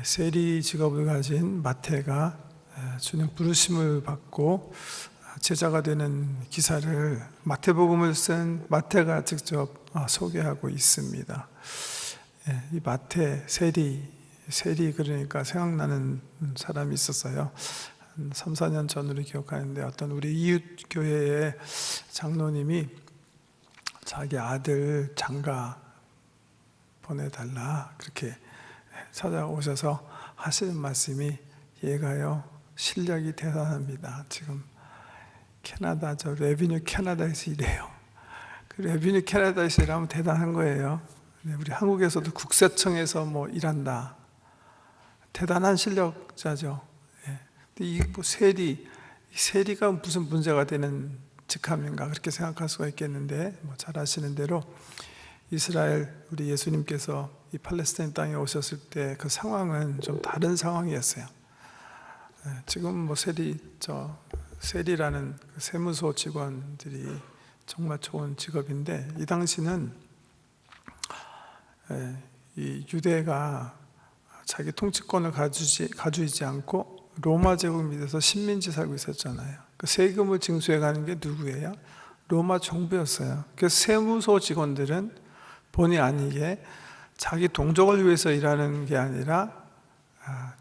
세리 직업을 가진 마태가 주님 부르심을 받고 제자가 되는 기사를 마태복음을 쓴 마태가 직접 소개하고 있습니다. 이 마태, 세리 그러니까 생각나는 사람이 있었어요. 3, 4년 전으로 기억하는데 어떤 우리 이웃 교회의 장로님이 자기 아들 장가 보내달라 그렇게 찾아오셔서 하시는 말씀이 얘가요 실력이 대단합니다. 지금 캐나다 레비뉴 캐나다에서 일해요. 그 레비뉴 캐나다에서 일하면 대단한 거예요. 우리 한국에서도 국세청에서 일한다. 대단한 실력자죠. 근데 이 세리가 무슨 문제가 되는 직함인가 그렇게 생각할 수가 있겠는데 잘 아시는 대로 이스라엘 우리 예수님께서 이 팔레스타인 땅에 오셨을 때 그 상황은 좀 다른 상황이었어요. 지금 세리라는 세무소 직원들이 정말 좋은 직업인데 이 당시는 이 유대가 자기 통치권을 가지지 않고 로마 제국 밑에서 식민지 살고 있었잖아요. 그 세금을 징수해 가는 게 누구예요? 로마 정부였어요. 그래서 세무소 직원들은 본의 아니게 자기 동족을 위해서 일하는 게 아니라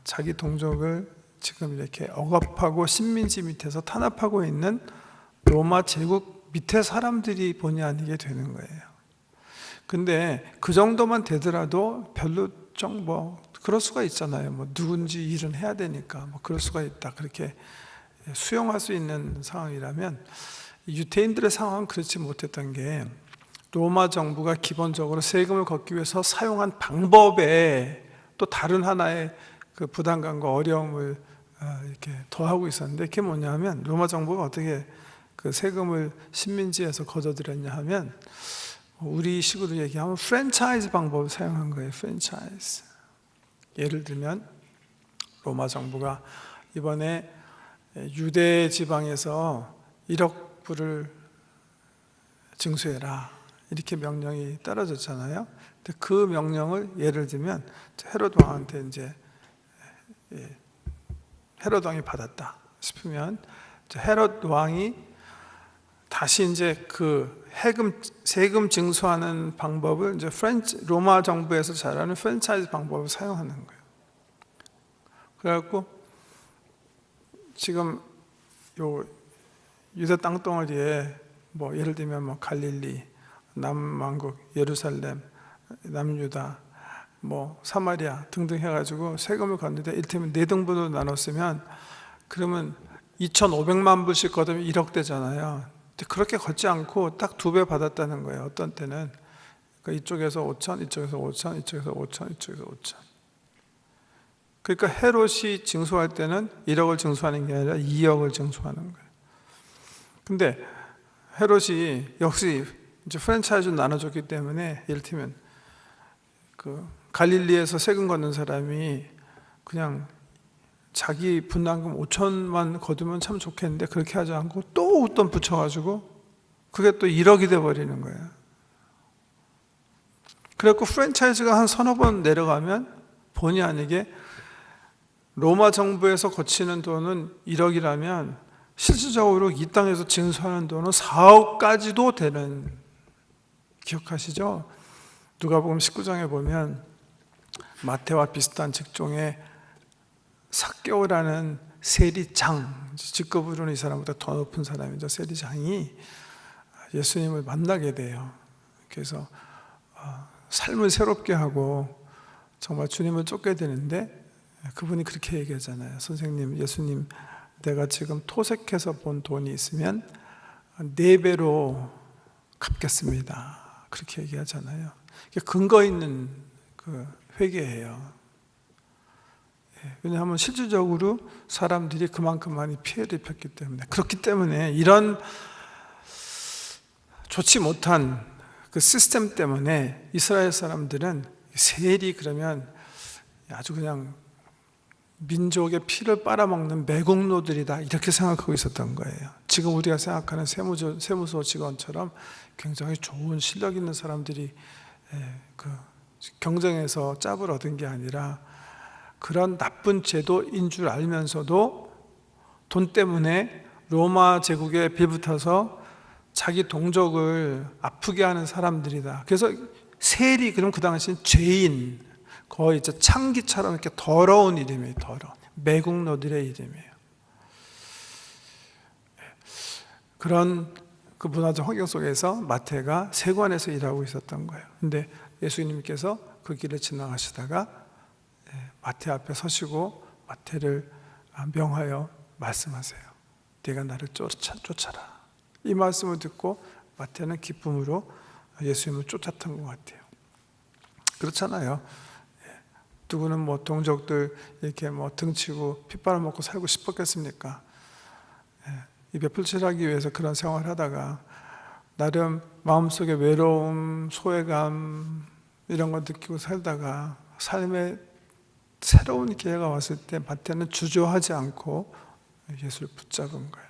자기 동족을 지금 이렇게 억압하고 식민지 밑에서 탄압하고 있는 로마 제국 밑에 사람들이 본의 아니게 되는 거예요. 근데 그 정도만 되더라도 별로 좀 그럴 수가 있잖아요. 누군지 일은 해야 되니까 그럴 수가 있다. 그렇게 수용할 수 있는 상황이라면 유대인들의 상황은 그렇지 못했던 게 로마 정부가 기본적으로 세금을 걷기 위해서 사용한 방법에 또 다른 하나의 그 부담감과 어려움을 이렇게 더하고 있었는데 그게 뭐냐면 로마 정부가 어떻게 그 세금을 식민지에서 걷어들였냐 하면 우리 식으로 얘기하면 프랜차이즈 방법을 사용한 거예요. 프랜차이즈. 예를 들면 로마 정부가 이번에 유대 지방에서 1억 불을 징수해라 이렇게 명령이 떨어졌잖아요. 근데 그 명령을 예를 들면 헤롯 왕한테 이제 헤롯 왕이 받았다 싶으면 헤롯 왕이 다시 이제 그 세금 징수하는 방법을 이제 로마 정부에서 잘하는 프랜차이즈 방법을 사용하는 거예요. 그래갖고 지금 요 유대 땅덩어리에 예를 들면 갈릴리, 남왕국, 예루살렘, 남유다, 사마리아 등등 해가지고 세금을 걷는데 이를테면 4등분으로 나눴으면 그러면 2,500만 불씩 걷으면 1억 되잖아요. 근데 그렇게 걷지 않고 딱 2배 받았다는 거예요. 어떤 때는 그러니까 이쪽에서 5천, 이쪽에서 5천, 이쪽에서 5천, 이쪽에서 5천. 그러니까 헤롯이 징수할 때는 1억을 징수하는 게 아니라 2억을 징수하는 거예요. 근데 헤롯이 역시 이제 프랜차이즈로 나눠줬기 때문에 이를테면 그 갈릴리에서 세금 걷는 사람이 그냥 자기 분담금 5천만 거두면 참 좋겠는데 그렇게 하지 않고 또 웃돈 붙여가지고 그게 또 1억이 돼버리는 거예요. 그래갖고 프랜차이즈가 한 서너 번 내려가면 본의 아니게 로마 정부에서 거치는 돈은 1억이라면 실질적으로 이 땅에서 징수하는 돈은 4억까지도 되는, 기억하시죠? 누가복음 19장에 보면 마태와 비슷한 직종의 삭개오라는 세리장, 직급으로는 이 사람보다 더 높은 사람이죠. 세리장이 예수님을 만나게 돼요. 그래서 삶을 새롭게 하고 정말 주님을 쫓게 되는데 그분이 그렇게 얘기하잖아요. 선생님, 예수님, 내가 지금 토색해서 본 돈이 있으면 4배로 갚겠습니다. 그렇게 얘기하잖아요. 근거 있는 그 회개예요. 왜냐하면 실질적으로 사람들이 그만큼 많이 피해를 입혔기 때문에. 그렇기 때문에 이런 좋지 못한 그 시스템 때문에 이스라엘 사람들은 세리 그러면 아주 그냥 민족의 피를 빨아먹는 매국노들이다 이렇게 생각하고 있었던 거예요. 지금 우리가 생각하는 세무소 직원처럼 굉장히 좋은 실력 있는 사람들이 그 경쟁에서 짭을 얻은 게 아니라 그런 나쁜 제도인 줄 알면서도 돈 때문에 로마 제국에 빌붙어서 자기 동족을 아프게 하는 사람들이다. 그래서 세리, 그럼 그 당시엔 죄인, 거의 이제 창기처럼 이렇게 더러운 이름이에요. 더러운 매국노들의 이름이에요. 그런 그 문화적 환경 속에서 마태가 세관에서 일하고 있었던 거예요. 근데 예수님께서 그 길을 지나가시다가 마태 앞에 서시고 마태를 명하여 말씀하세요. 네가 나를 쫓아라. 이 말씀을 듣고 마태는 기쁨으로 예수님을 쫓았던 것 같아요. 그렇잖아요. 누구는 뭐 동족들 이렇게 뭐 등치고 핏바람 먹고 살고 싶었겠습니까? 입에 풀칠하기 위해서 그런 생활을 하다가 나름 마음속에 외로움, 소외감 이런 거 느끼고 살다가 삶에 새로운 기회가 왔을 때 마태는 주저하지 않고 예수를 붙잡은 거예요.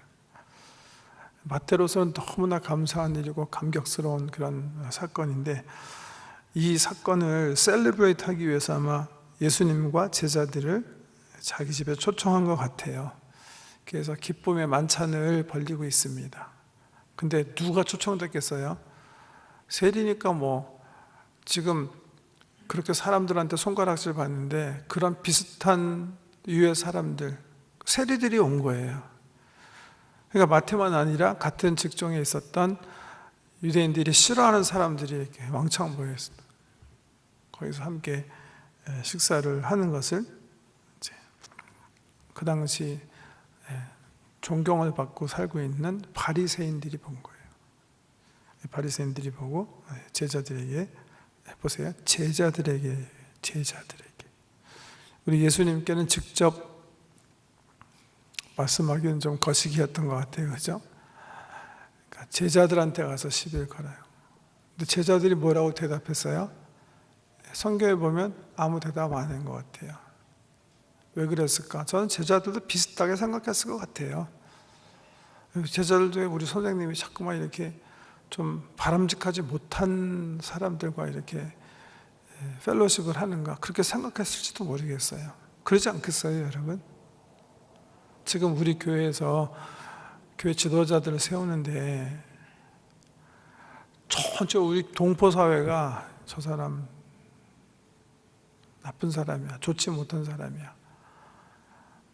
마태로서는 너무나 감사한 일이고 감격스러운 그런 사건인데, 이 사건을 셀레브레이트 하기 위해서 아마 예수님과 제자들을 자기 집에 초청한 것 같아요. 그래서 기쁨의 만찬을 벌리고 있습니다. 근데 누가 초청됐겠어요? 세리니까 뭐 지금 그렇게 사람들한테 손가락질 받는데 그런 비슷한 유의 사람들, 세리들이 온 거예요. 그러니까 마태만 아니라 같은 직종에 있었던 유대인들이 싫어하는 사람들이 이렇게 왕창 모였습니다. 거기서 함께 식사를 하는 것을 이제 그 당시 존경을 받고 살고 있는 바리새인들이 본 거예요. 바리새인들이 보고 제자들에게, 보세요, 제자들에게 우리 예수님께는 직접 말씀하기는 좀 거시기였던 것 같아요. 그죠? 그러니까 제자들한테 가서 시비를 걸어요. 근데 제자들이 뭐라고 대답했어요? 성경에 보면 아무 대답 안 한 것 같아요. 왜 그랬을까? 저는 제자들도 비슷하게 생각했을 것 같아요. 제자들도 우리 선생님이 자꾸만 이렇게 좀 바람직하지 못한 사람들과 이렇게 펠로십을 하는가, 그렇게 생각했을지도 모르겠어요. 그러지 않겠어요, 여러분? 지금 우리 교회에서 교회 지도자들을 세우는데 전체 우리 동포사회가 저 사람 나쁜 사람이야, 좋지 못한 사람이야,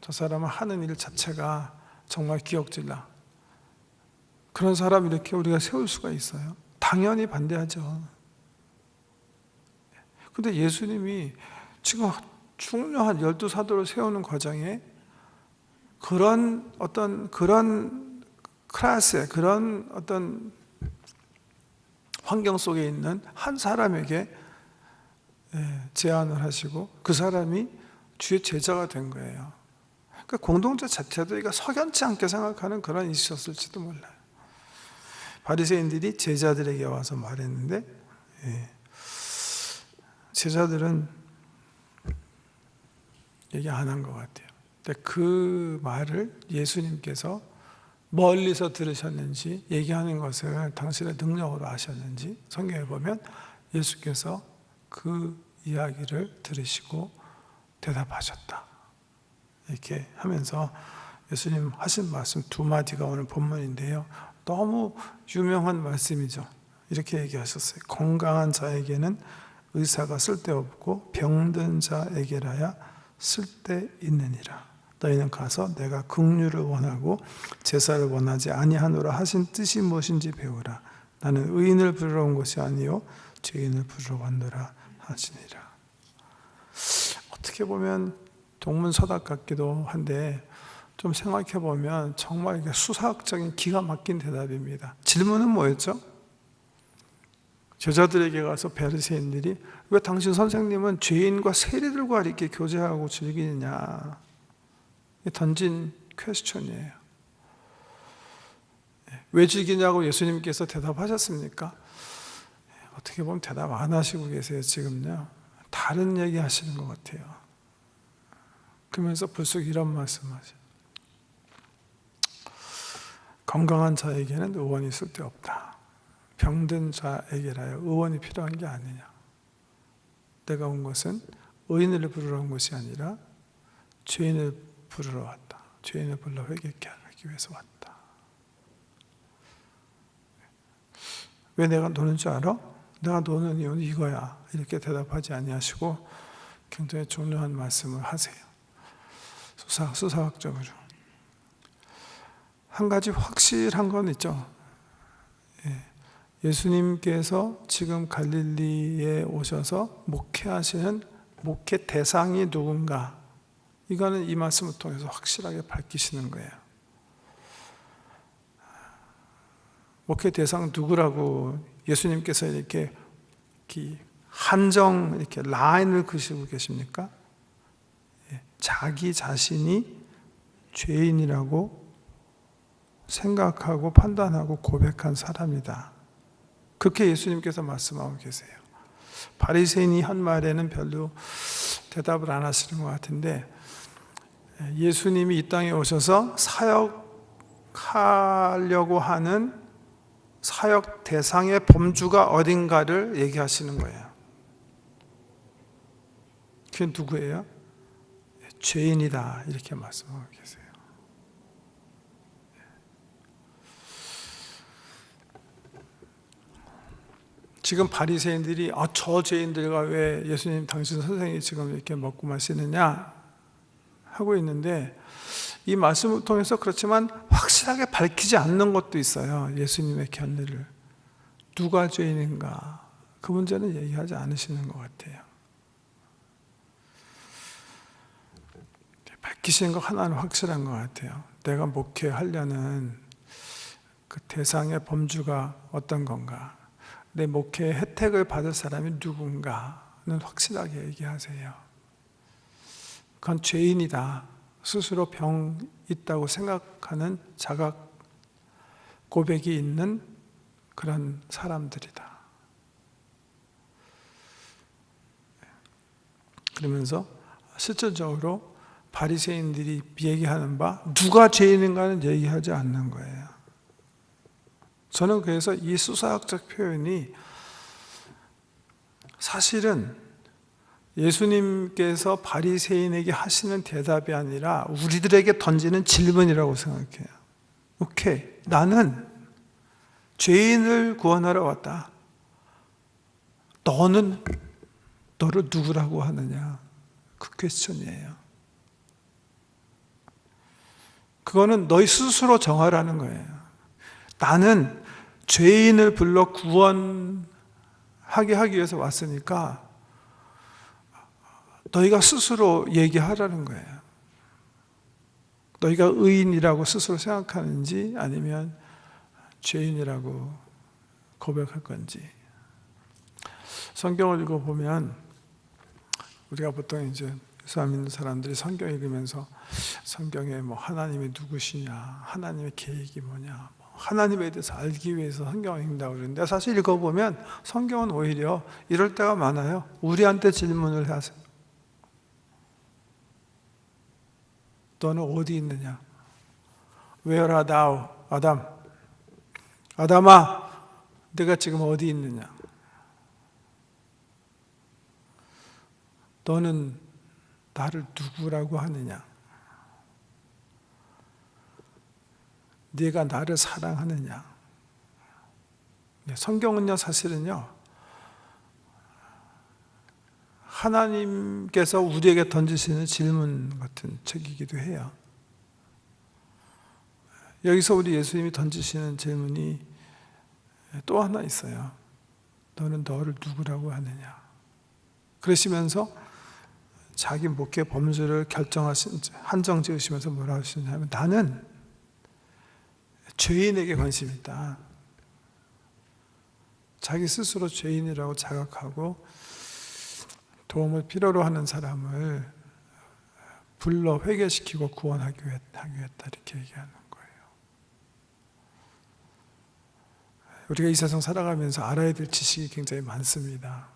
저 사람은 하는 일 자체가 정말 기억질나, 그런 사람 이렇게 우리가 세울 수가 있어요? 당연히 반대하죠. 근데 예수님이 지금 중요한 12사도를 세우는 과정에 그런 클래스에, 그런 어떤 환경 속에 있는 한 사람에게 제안을 하시고 그 사람이 주의 제자가 된 거예요. 그러니까 공동체 자체도 이거 석연치 않게 생각하는 그런 이슈였을지도 몰라요. 바리새인들이 제자들에게 와서 말했는데 제자들은 얘기 안 한 것 같아요. 근데 그 말을 예수님께서 멀리서 들으셨는지, 얘기하는 것을 당신의 능력으로 아셨는지 성경에 보면 예수께서 그 이야기를 들으시고 대답하셨다, 이렇게 하면서 예수님 하신 말씀 두 마디가 오늘 본문인데요, 너무 유명한 말씀이죠. 이렇게 얘기하셨어요. 건강한 자에게는 의사가 쓸데없고 병든 자에게라야 쓸데있느니라. 너희는 가서 내가 긍휼을 원하고 제사를 원하지 아니하노라 하신 뜻이 무엇인지 배우라. 나는 의인을 부르러 온 것이 아니요 죄인을 부르러 왔노라 하시니라. 어떻게 보면 동문서답 같기도 한데 좀 생각해 보면 정말 수사학적인 기가 막힌 대답입니다. 질문은 뭐였죠? 제자들에게 가서 바리새인들이 왜 당신 선생님은 죄인과 세리들과 이렇게 교제하고 즐기느냐, 던진 퀘스천이에요. 왜 즐기냐고 예수님께서 대답하셨습니까? 어떻게 보면 대답 안 하시고 계세요. 지금요 다른 얘기 하시는 것 같아요. 그러면서 불쑥 이런 말씀하세요. 건강한 자에게는 의원이 쓸데없다. 병든 자에게라요 의원이 필요한 게 아니냐. 내가 온 것은 의인을 부르러 온 것이 아니라 죄인을 부르러 왔다. 죄인을 불러 회개케 하기 위해서 왔다. 왜 내가 노는 줄 알아? 내가 노는 이유는 이거야. 이렇게 대답하지 아니하시고 굉장히 중요한 말씀을 하세요. 수사학적으로. 한 가지 확실한 건 있죠. 예수님께서 지금 갈릴리에 오셔서 목회하시는 목회 대상이 누군가, 이거는 이 말씀을 통해서 확실하게 밝히시는 거예요. 목회 대상 누구라고 예수님께서 이렇게 한정, 이렇게 라인을 그시고 계십니까? 자기 자신이 죄인이라고 생각하고 판단하고 고백한 사람이다. 그렇게 예수님께서 말씀하고 계세요. 바리새인이 한 말에는 별로 대답을 안 하시는 것 같은데, 예수님이 이 땅에 오셔서 사역하려고 하는 사역 대상의 범주가 어딘가를 얘기하시는 거예요. 그게 누구예요? 죄인이다, 이렇게 말씀하고 계세요. 지금 바리새인들이 저 죄인들과 왜 예수님 당신 선생이 지금 이렇게 먹고 마시느냐 하고 있는데, 이 말씀을 통해서 그렇지만 확실하게 밝히지 않는 것도 있어요. 예수님의 견해를. 누가 죄인인가, 그 문제는 얘기하지 않으시는 것 같아요. 밝히시는 거 하나는 확실한 것 같아요. 내가 목회하려는 그 대상의 범주가 어떤 건가, 내 목회의 혜택을 받을 사람이 누군가는 확실하게 얘기하세요. 그건 죄인이다, 스스로 병 있다고 생각하는 자각 고백이 있는 그런 사람들이다. 그러면서 실질적으로 바리새인들이 얘기하는 바 누가 죄인인가는 얘기하지 않는 거예요. 저는 그래서 이 수사학적 표현이 사실은 예수님께서 바리새인에게 하시는 대답이 아니라 우리들에게 던지는 질문이라고 생각해요. 오케이, 나는 죄인을 구원하러 왔다. 너는 너를 누구라고 하느냐? 그 퀘스천이에요. 그거는 너희 스스로 정하라는 거예요. 나는 죄인을 불러 구원하게 하기 위해서 왔으니까 너희가 스스로 얘기하라는 거예요. 너희가 의인이라고 스스로 생각하는지 아니면 죄인이라고 고백할 건지. 성경을 읽어보면 우리가 보통 이제 예수 믿는 사람들이 성경 읽으면서 성경에 뭐 하나님이 누구시냐, 하나님의 계획이 뭐냐, 하나님에 대해서 알기 위해서 성경을 읽는다고 그러는데, 사실 읽어보면 성경은 오히려 이럴 때가 많아요. 우리한테 질문을 하세요. 너는 어디 있느냐? Where art thou, 아담? 아담아, 내가 지금 어디 있느냐? 너는 나를 누구라고 하느냐? 네가 나를 사랑하느냐? 성경은요, 사실은요, 하나님께서 우리에게 던지시는 질문 같은 책이기도 해요. 여기서 우리 예수님이 던지시는 질문이 또 하나 있어요. 너는 너를 누구라고 하느냐? 그러시면서 자기 목회 범주를 한정 지으시면서 뭐라 하시냐면, 나는 죄인에게 관심이 있다. 자기 스스로 죄인이라고 자각하고 도움을 필요로 하는 사람을 불러 회개시키고 구원하기 위했다, 이렇게 얘기하는 거예요. 우리가 이 세상 살아가면서 알아야 될 지식이 굉장히 많습니다.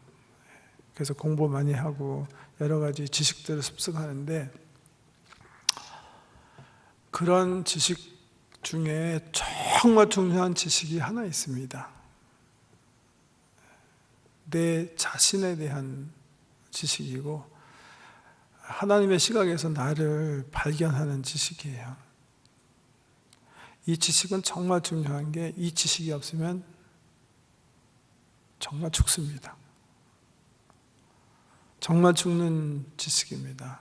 그래서 공부 많이 하고 여러 가지 지식들을 습득하는데, 그런 지식 중에 정말 중요한 지식이 하나 있습니다. 내 자신에 대한 지식이고, 하나님의 시각에서 나를 발견하는 지식이에요. 이 지식은 정말 중요한 게, 이 지식이 없으면 정말 죽습니다. 정말 죽는 지식입니다.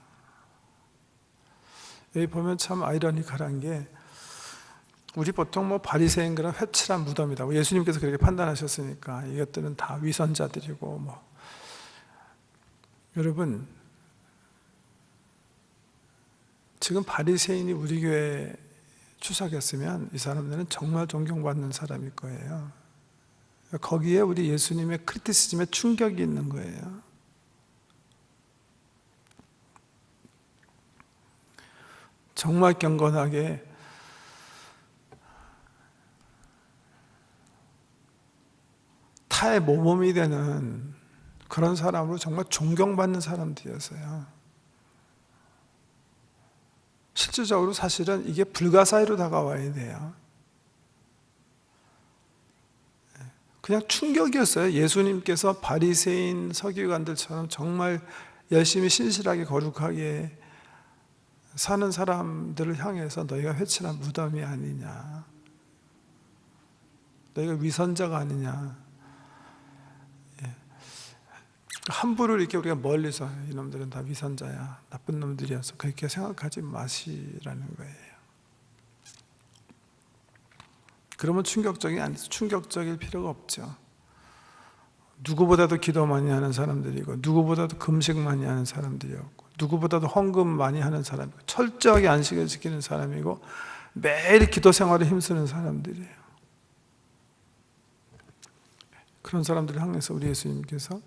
여기 보면 참 아이러니컬한 게, 우리 보통 뭐 바리새인 그런 회칠한 무덤이다, 예수님께서 그렇게 판단하셨으니까 이것들은 다 위선자들이고 뭐. 여러분, 지금 바리새인이 우리 교회에 추석했으면 이 사람들은 정말 존경받는 사람일 거예요. 거기에 우리 예수님의 크리티시즘에 충격이 있는 거예요. 정말 경건하게 타의 모범이 되는 그런 사람으로 정말 존경받는 사람들이었어요. 실질적으로 사실은 이게 불가사의로 다가와야 돼요. 그냥 충격이었어요. 예수님께서 바리새인 서기관들처럼 정말 열심히 신실하게 거룩하게 사는 사람들을 향해서 너희가 회칠한 무덤이 아니냐, 너희가 위선자가 아니냐, 함부로 이렇게 우리가 멀리서 이놈들은 다 위선자야, 나쁜 놈들이어서 그렇게 생각하지 마시라는 거예요. 그러면 충격적일 필요가 없죠. 누구보다도 기도 많이 하는 사람들이고, 누구보다도 금식 많이 하는 사람들이었고, 누구보다도 헌금 많이 하는 사람이고, 철저하게 안식을 지키는 사람이고, 매일 기도 생활에 힘쓰는 사람들이에요. 그런 사람들을 향해서 우리 예수님께서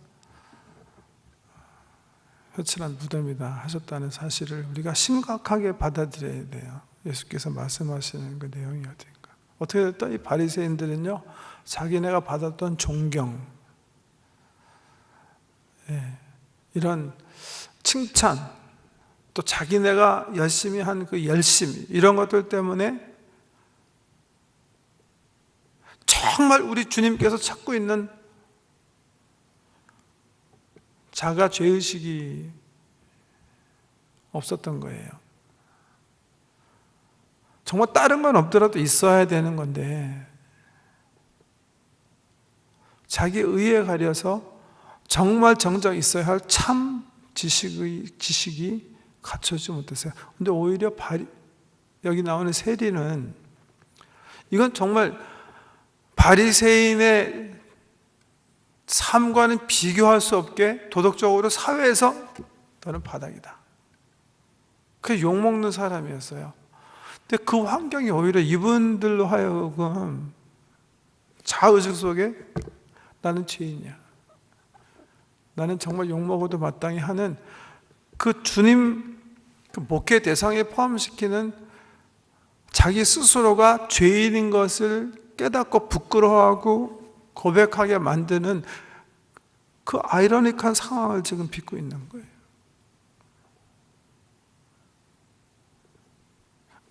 회칠한 무덤이다 하셨다는 사실을 우리가 심각하게 받아들여야 돼요. 예수께서 말씀하시는 그 내용이 어딘가. 어떻게 됐다? 이 바리새인들은요, 자기네가 받았던 존경, 이런 칭찬, 또 자기네가 열심히 한 그 열심, 이런 것들 때문에 정말 우리 주님께서 찾고 있는 자가 죄의식이 없었던 거예요. 정말 다른 건 없더라도 있어야 되는 건데, 자기 의에 가려서 정말 정작 있어야 할 참 지식이 갖춰지지 못했어요. 근데 오히려 여기 나오는 세리는, 이건 정말 바리새인의 삶과는 비교할 수 없게 도덕적으로 사회에서 너는 바닥이다, 그 욕먹는 사람이었어요. 근데 그 환경이 오히려 이분들로 하여금 자의식 속에 나는 죄인이야, 나는 정말 욕먹어도 마땅히 하는 그 주님 그 목회 대상에 포함시키는 자기 스스로가 죄인인 것을 깨닫고 부끄러워하고 고백하게 만드는 그 아이러니한 상황을 지금 빚고 있는 거예요.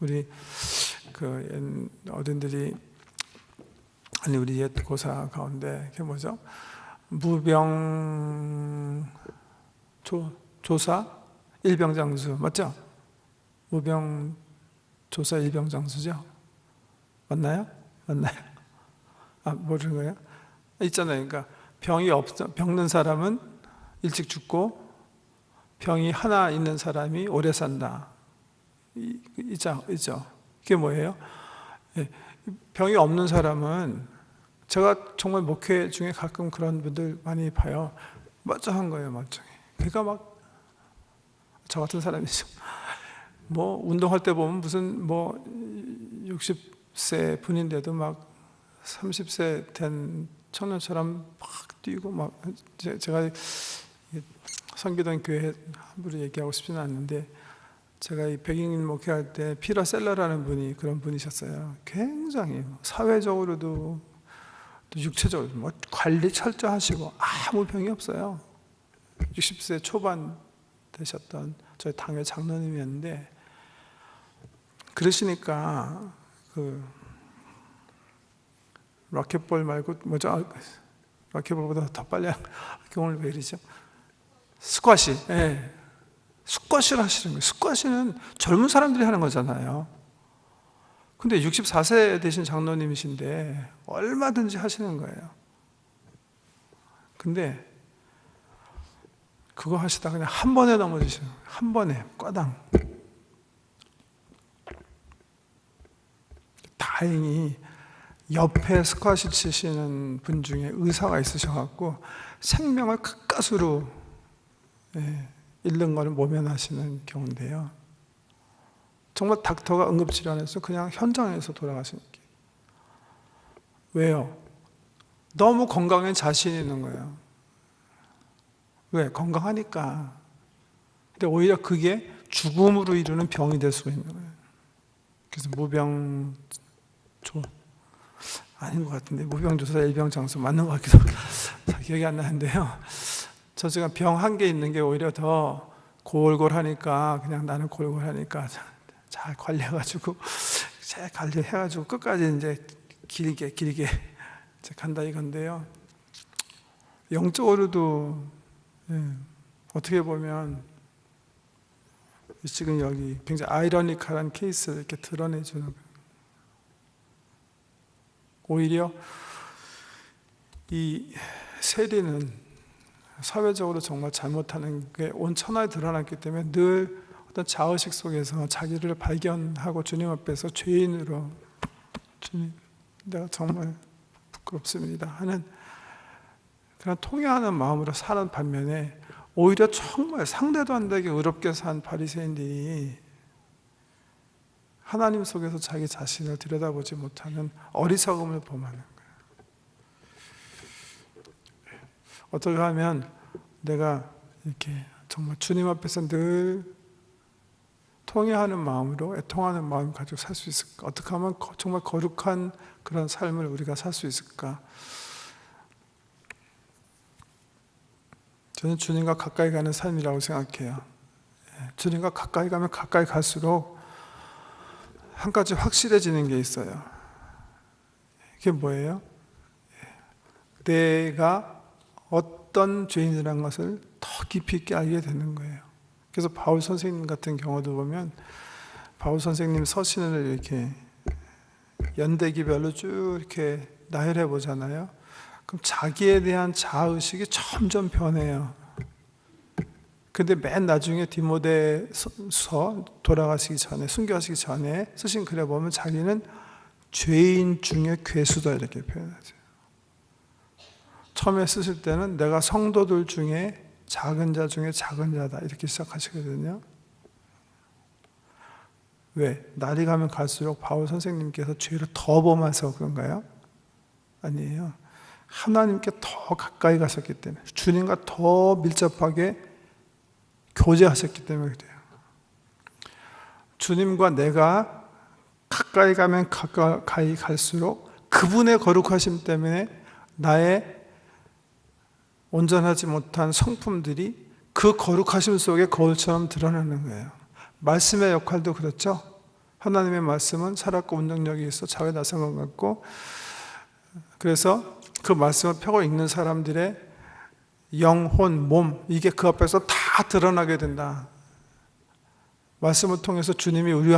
우리 그 어른들이, 아니 우리 옛 고사 가운데 그게 뭐죠? 무병조사 일병장수 맞죠? 무병조사 일병장수죠? 맞나요? 모르는 거예요? 있잖아요. 그러니까 병든 사람은 일찍 죽고 병이 하나 있는 사람이 오래 산다. 있죠. 그게 뭐예요? 병이 없는 사람은, 제가 정말 목회 중에 가끔 그런 분들 많이 봐요. 멀쩡한 거예요, 멀쩡해. 그러니까 막 저 같은 사람이죠. 뭐 운동할 때 보면 무슨 뭐 60세 분인데도 막 30세 된 청년처럼 막 뛰고 막, 제가 선교동 교회 함부로 얘기하고 싶지는 않는데, 제가 이 백인 목회할 때 피터 셀러라는 분이 그런 분이셨어요. 굉장히 사회적으로도 또 육체적으로 뭐 관리 철저하시고 아무 병이 없어요. 60세 초반 되셨던 저희 당회 장로님이었는데, 그러시니까 그 라켓볼 말고 뭐죠? 라켓볼보다 더 빨리 오늘 왜 이러죠? 스쿼시. 예. 숫것이를 하시는 거예요. 숫것이는 젊은 사람들이 하는 거잖아요. 근데 64세 되신 장로님이신데 얼마든지 하시는 거예요. 근데 그거 하시다 그냥 한 번에 넘어지시는 거예요. 한 번에 꽈당. 다행히 옆에 스쿼시 치시는 분 중에 의사가 있으셔갖고 생명을 가까스로 잃는 것을 모면하시는 경우인데요. 정말 닥터가 응급치료하면서 그냥 현장에서 돌아가시는 게. 왜요? 너무 건강에 자신이 있는 거예요. 왜? 건강하니까. 근데 오히려 그게 죽음으로 이르는 병이 될 수가 있는 거예요. 그래서 무병조 아닌 것 같은데 무병조사 일병장수 맞는 것 같기도 하고 잘 기억이 안 나는데요. 저 지금 병 한 개 있는 게 오히려 더 골골하니까 그냥 나는 골골하니까 잘 관리해가지고 잘 관리해가지고 끝까지 이제 길게 이제 간다 이건데요. 영적으로도 어떻게 보면 지금 여기 굉장히 아이러니컬한 케이스를 이렇게 드러내주는 거예요. 오히려 이 세리는 사회적으로 정말 잘못하는 게 온 천하에 드러났기 때문에 늘 어떤 자의식 속에서 자기를 발견하고 주님 앞에서 죄인으로 주님 내가 정말 부끄럽습니다 하는 그런 통회하는 마음으로 사는 반면에 오히려 정말 상대도 안 되게 의롭게 산 바리새인들이 하나님 속에서 자기 자신을 들여다보지 못하는 어리석음을 범하는 거예요. 어떻게 하면 내가 이렇게 정말 주님 앞에서 늘 통회하는 마음으로 애통하는 마음을 가지고 살 수 있을까? 어떻게 하면 정말 거룩한 그런 삶을 우리가 살 수 있을까? 저는 주님과 가까이 가는 삶이라고 생각해요. 주님과 가까이 가면 가까이 갈수록 한 가지 확실해지는 게 있어요. 그게 뭐예요? 내가 어떤 죄인이라는 것을 더 깊이 있게 알게 되는 거예요. 그래서 바울 선생님 같은 경우도 보면 바울 선생님 서신을 이렇게 연대기별로 쭉 이렇게 나열해 보잖아요. 그럼 자기에 대한 자아의식이 점점 변해요. 근데 맨 나중에 디모데서 돌아가시기 전에 순교하시기 전에 쓰신 글에 보면 자기는 죄인 중에 괴수다 이렇게 표현하죠. 처음에 쓰실 때는 내가 성도들 중에 작은 자 중에 작은 자다 이렇게 시작하시거든요. 왜? 날이 가면 갈수록 바울 선생님께서 죄를 더 범해서 그런가요? 아니에요. 하나님께 더 가까이 가셨기 때문에 주님과 더 밀접하게 교제하셨기 때문에 그래요. 주님과 내가 가까이 가면 가까이 갈수록 그분의 거룩하심 때문에 나의 온전하지 못한 성품들이 그 거룩하심 속에 거울처럼 드러나는 거예요. 말씀의 역할도 그렇죠. 하나님의 말씀은 살았고 운동력이 있어 자외 나선 것 같고 그래서 그 말씀을 펴고 읽는 사람들의 영혼, 몸 이게 그 앞에서 다 드러나게 된다. 말씀을 통해서 주님이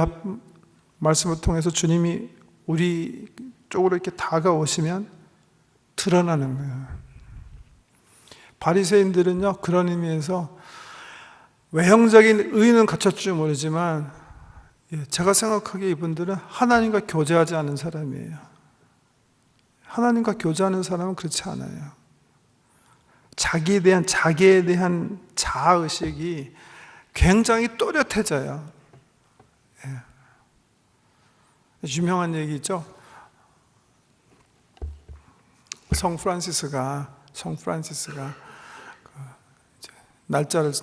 우리 쪽으로 이렇게 다가오시면 드러나는 거예요. 바리새인들은요 그런 의미에서 외형적인 의는 갖췄지 모르지만 제가 생각하기에 이분들은 하나님과 교제하지 않은 사람이에요. 하나님과 교제하는 사람은 그렇지 않아요. 자기에 대한 자아의식이 굉장히 또렷해져요. 유명한 얘기 있죠. 성 프란시스가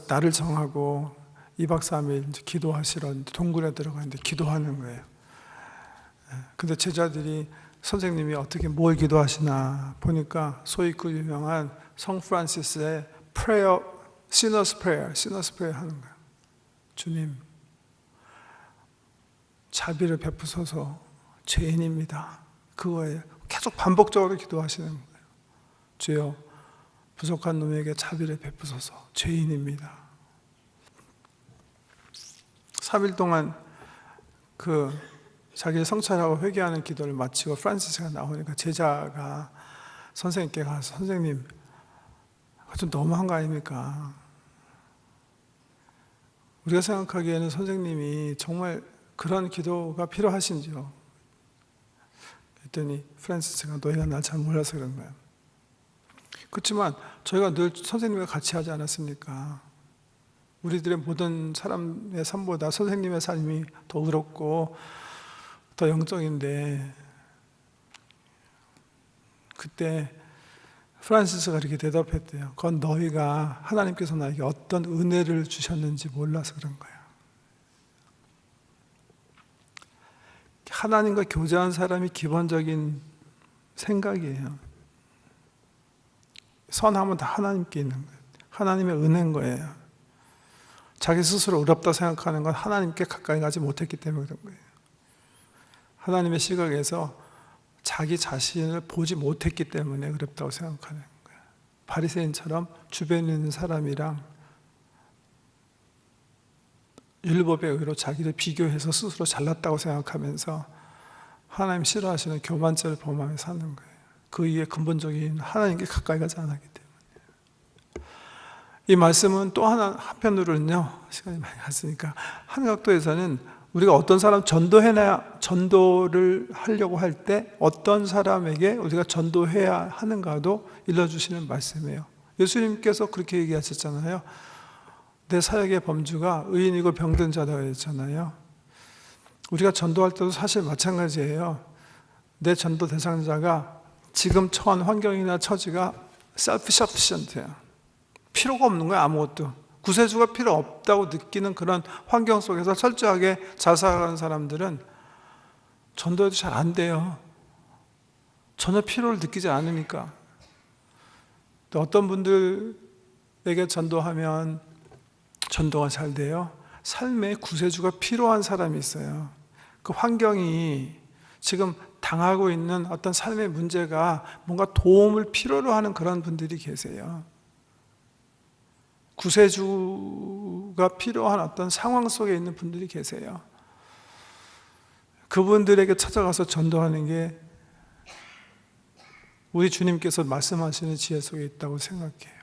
날을 정하고 2박 3일 이제 기도하시러 동굴에 들어가는데 기도하는 거예요. 근데 제자들이 선생님이 어떻게 뭘 기도하시나 보니까 소위 그 유명한 성 프란시스의 prayer, sinner's prayer 하는 거예요. 주님, 자비를 베푸소서 죄인입니다. 그거예요. 계속 반복적으로 기도하시는 거예요. 주여 부족한 놈에게 자비를 베푸소서 죄인입니다. 3일 동안 그 자기를 성찰하고 회개하는 기도를 마치고 프란시스가 나오니까 제자가 선생님께 가서 선생님, 좀 너무한 거 아닙니까? 우리가 생각하기에는 선생님이 정말 그런 기도가 필요하신지요? 그랬더니 프란시스가 너희가 날 잘 몰라서 그런 거야. 그렇지만 저희가 늘 선생님과 같이 하지 않았습니까? 우리들의 모든 사람의 삶보다 선생님의 삶이 더 의롭고 더 영적인데, 그때 프란시스가 이렇게 대답했대요. 그건 너희가 하나님께서 나에게 어떤 은혜를 주셨는지 몰라서 그런 거야. 하나님과 교제한 사람이 기본적인 생각이에요. 선함은 다 하나님께 있는 거예요. 하나님의 은혜인 거예요. 자기 스스로 의롭다 생각하는 건 하나님께 가까이 가지 못했기 때문에 그런 거예요. 하나님의 시각에서 자기 자신을 보지 못했기 때문에 의롭다고 생각하는 거예요. 바리새인처럼 주변에 있는 사람이랑 율법의 의로 자기를 비교해서 스스로 잘났다고 생각하면서 하나님 싫어하시는 교만죄를 범하며 사는 거예요. 그 이유의 근본적인 하나님께 가까이 가지 않았기 때문에. 이 말씀은 또 한편으로는요, 시간이 많이 갔으니까, 한 각도에서는 우리가 어떤 사람 전도를 하려고 할 때 어떤 사람에게 우리가 전도해야 하는가도 일러주시는 말씀이에요. 예수님께서 그렇게 얘기하셨잖아요. 내 사역의 범주가 의인이고 병든 자다 그랬잖아요. 우리가 전도할 때도 사실 마찬가지예요. 내 전도 대상자가 지금 처한 환경이나 처지가 self-sufficient해요. 필요가 없는 거야, 아무것도. 구세주가 필요 없다고 느끼는 그런 환경 속에서 철저하게 잘 살아가는 사람들은 전도해도 잘 안 돼요. 전혀 필요를 느끼지 않으니까. 또 어떤 분들에게 전도하면 전도가 잘 돼요. 삶에 구세주가 필요한 사람이 있어요. 그 환경이 지금 당하고 있는 어떤 삶의 문제가 뭔가 도움을 필요로 하는 그런 분들이 계세요. 구세주가 필요한 어떤 상황 속에 있는 분들이 계세요. 그분들에게 찾아가서 전도하는 게 우리 주님께서 말씀하시는 지혜 속에 있다고 생각해요.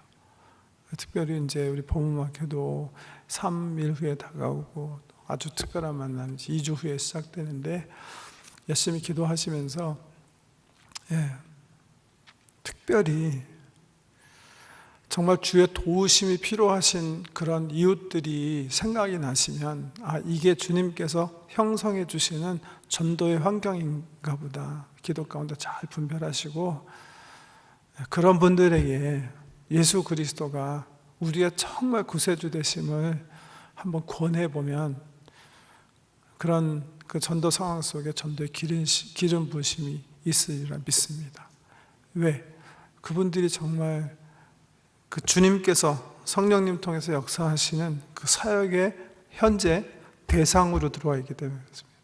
특별히 이제 우리 복음학교도 3일 후에 다가오고 아주 특별한 만남이 2주 후에 시작되는데, 열심히 기도하시면서 특별히 정말 주의 도우심이 필요하신 그런 이웃들이 생각이 나시면, 이게 주님께서 형성해 주시는 전도의 환경인가 보다, 기도 가운데 잘 분별하시고, 그런 분들에게 예수 그리스도가 우리의 정말 구세주 되심을 한번 권해보면 그런 그 전도 상황 속에 전도의 기름 부으심이 있으리라 믿습니다. 왜? 그분들이 정말 그 주님께서 성령님 통해서 역사하시는 그 사역의 현재 대상으로 들어와 있기 때문에 그렇습니다.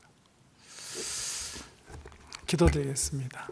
기도드리겠습니다.